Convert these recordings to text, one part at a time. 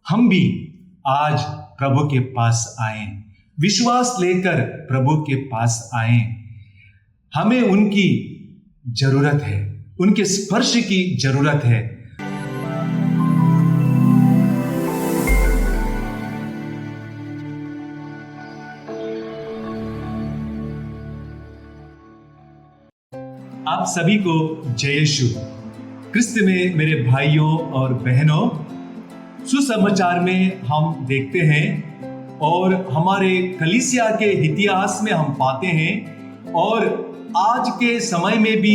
हम भी आज प्रभु के पास आए, विश्वास लेकर प्रभु के पास आए। हमें उनकी जरूरत है, उनके स्पर्श की जरूरत है। आप सभी को जय यीशु क्रिस्त में मेरे भाइयों और बहनों। सुसमाचार में हम देखते हैं और हमारे कलीसिया के इतिहास में हम पाते हैं और आज के समय में भी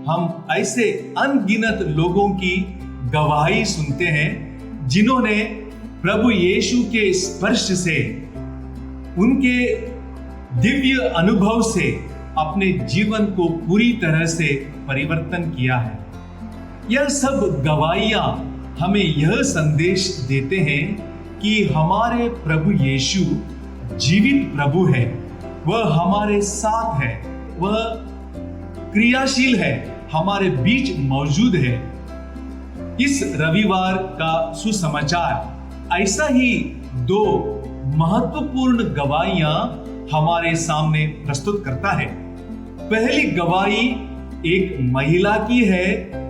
हम ऐसे अनगिनत लोगों की गवाही सुनते हैं जिन्होंने प्रभु यीशु के स्पर्श से, उनके दिव्य अनुभव से अपने जीवन को पूरी तरह से परिवर्तन किया है। यह सब गवाहियां हमें यह संदेश देते हैं कि हमारे प्रभु यीशु जीवित प्रभु है, वह हमारे साथ है, वह क्रियाशील है, हमारे बीच मौजूद है। इस रविवार का सुसमाचार ऐसा ही दो महत्वपूर्ण गवाहियां हमारे सामने प्रस्तुत करता है। पहली गवाही एक महिला की है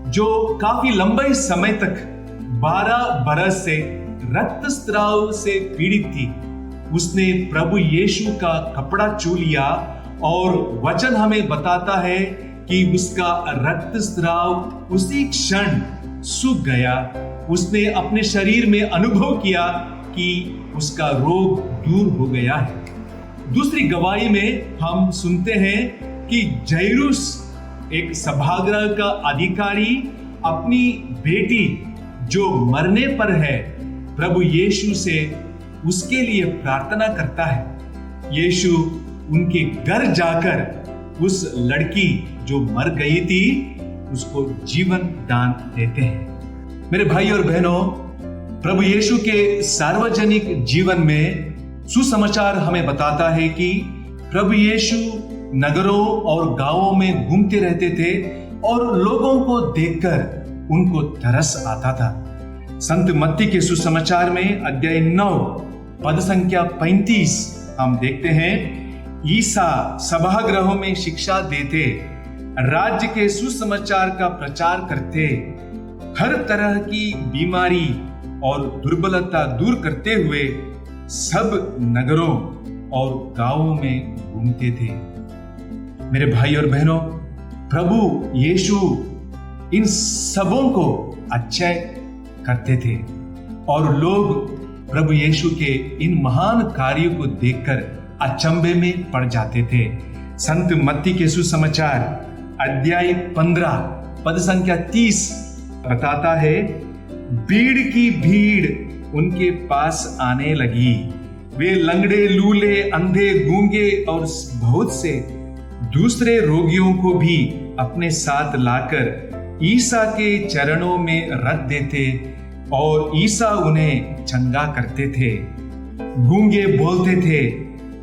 जो काफी लंबे समय तक 12 बरस से रक्तस्राव से पीड़ित थी। उसने प्रभु यीशु का कपड़ा छू लिया और वचन हमें बताता है कि उसका रक्तस्राव उसी क्षण सूख गया। उसने अपने शरीर में अनुभव किया कि उसका रोग दूर हो गया है। दूसरी गवाही में हम सुनते हैं कि जैरूस, एक सभागृह का अधिकारी, अपनी बेटी जो मरने पर है, प्रभु यीशु से उसके लिए प्रार्थना करता है। यीशु उनके घर जाकर उस लड़की जो मर गई थी उसको जीवन दान देते हैं। मेरे भाई और बहनों, प्रभु यीशु के सार्वजनिक जीवन में सुसमाचार हमें बताता है कि प्रभु यीशु नगरों और गांवों में घूमते रहते थे और लोगों को देखकर उनको तरस आता था। संत मत्ती के सुसमाचार में अध्याय 9 पद संख्या 35 हम देखते हैं, ईसा सभागृहों में शिक्षा देते, राज्य के सुसमाचार का प्रचार करते, हर तरह की बीमारी और दुर्बलता दूर करते हुए सब नगरों और गांवों में घूमते थे। मेरे भाई और बहनों, प्रभु यीशु इन सबों को अच्छे करते थे और लोग प्रभु यीशु के इन महान कार्यों को देखकर अचंभे में पड़ जाते थे। संत मत्ती के सुसमाचार अध्याय 15 पद संख्या 30 बताता है, भीड़ की भीड़ उनके पास आने लगी। वे लंगड़े, लूले, अंधे, गूंगे और बहुत से दूसरे रोगियों को भी अपने साथ लाकर ईसा के चरणों में रख देते और ईसा उन्हें चंगा करते थे। गूंगे बोलते थे,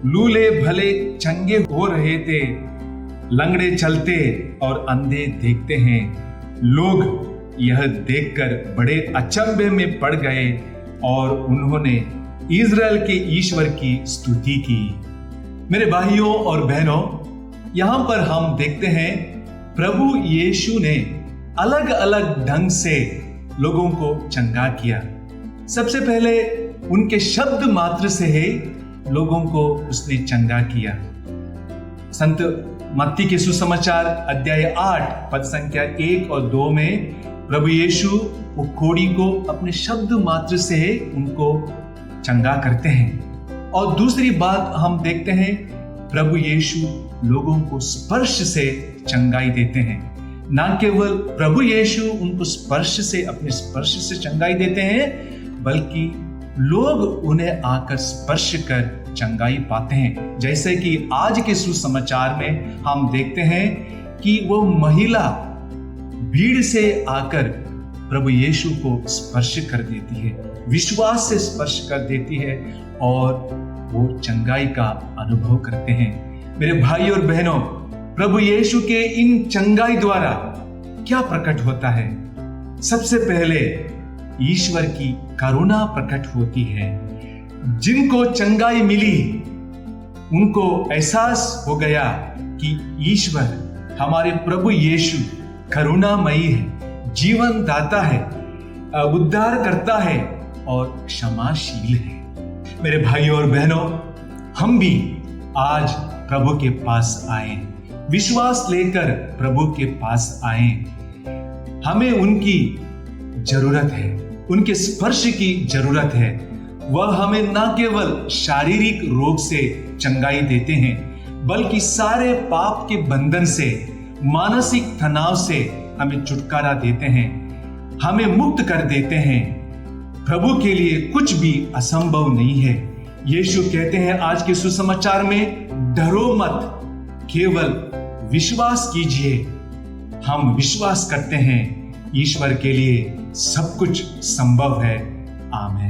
लूले भले चंगे हो रहे थे, लंगड़े चलते और अंधे देखते हैं। लोग यह देखकर बड़े अचंभे में पड़ गए और उन्होंने इज़राइल के ईश्वर की स्तुति की। मेरे भाइयों और बहनों, यहां पर हम देखते हैं प्रभु यीशु ने अलग अलग ढंग से लोगों को चंगा किया। सबसे पहले उनके शब्द मात्र से ही लोगों को उसने चंगा किया। संत मत्ती के सुसमाचार अध्याय 8 पद संख्या 1 और 2 में प्रभु यीशु वो कोढ़ी को अपने शब्द मात्र से उनको चंगा करते हैं। और दूसरी बात हम देखते हैं, प्रभु यीशु लोगों को स्पर्श से चंगाई देते हैं। ना केवल प्रभु यीशु उनको स्पर्श से, अपने स्पर्श से चंगाई देते हैं, बल्कि लोग उन्हें आकर स्पर्श कर चंगाई पाते हैं। जैसे कि आज के सुसमाचार में हम देखते हैं कि वो महिला भीड़ से आकर प्रभु यीशु को स्पर्श कर देती है, विश्वास से स्पर्श कर देती है और वो चंगाई का अनुभव करते हैं। मेरे भाई और बहनों, प्रभु यीशु के इन चंगाई द्वारा क्या प्रकट होता है? सबसे पहले ईश्वर की करुणा प्रकट होती है। जिनको चंगाई मिली उनको एहसास हो गया कि ईश्वर हमारे प्रभु यीशु करुणामयी है, जीवन दाता है, उद्धार करता है और क्षमाशील है। मेरे भाइयों और बहनों, हम भी आज प्रभु के पास आए, विश्वास लेकर प्रभु के पास आए। हमें उनकी जरूरत है, उनके स्पर्श की जरूरत है। वह हमें न केवल शारीरिक रोग से चंगाई देते हैं, बल्कि सारे पाप के बंधन से, मानसिक तनाव से हमें छुटकारा देते हैं, हमें मुक्त कर देते हैं। प्रभु के लिए कुछ भी असंभव नहीं है। यीशु कहते हैं आज के सुसमाचार में, डरो मत, केवल विश्वास कीजिए। हम विश्वास करते हैं ईश्वर के लिए सब कुछ संभव है। आमीन।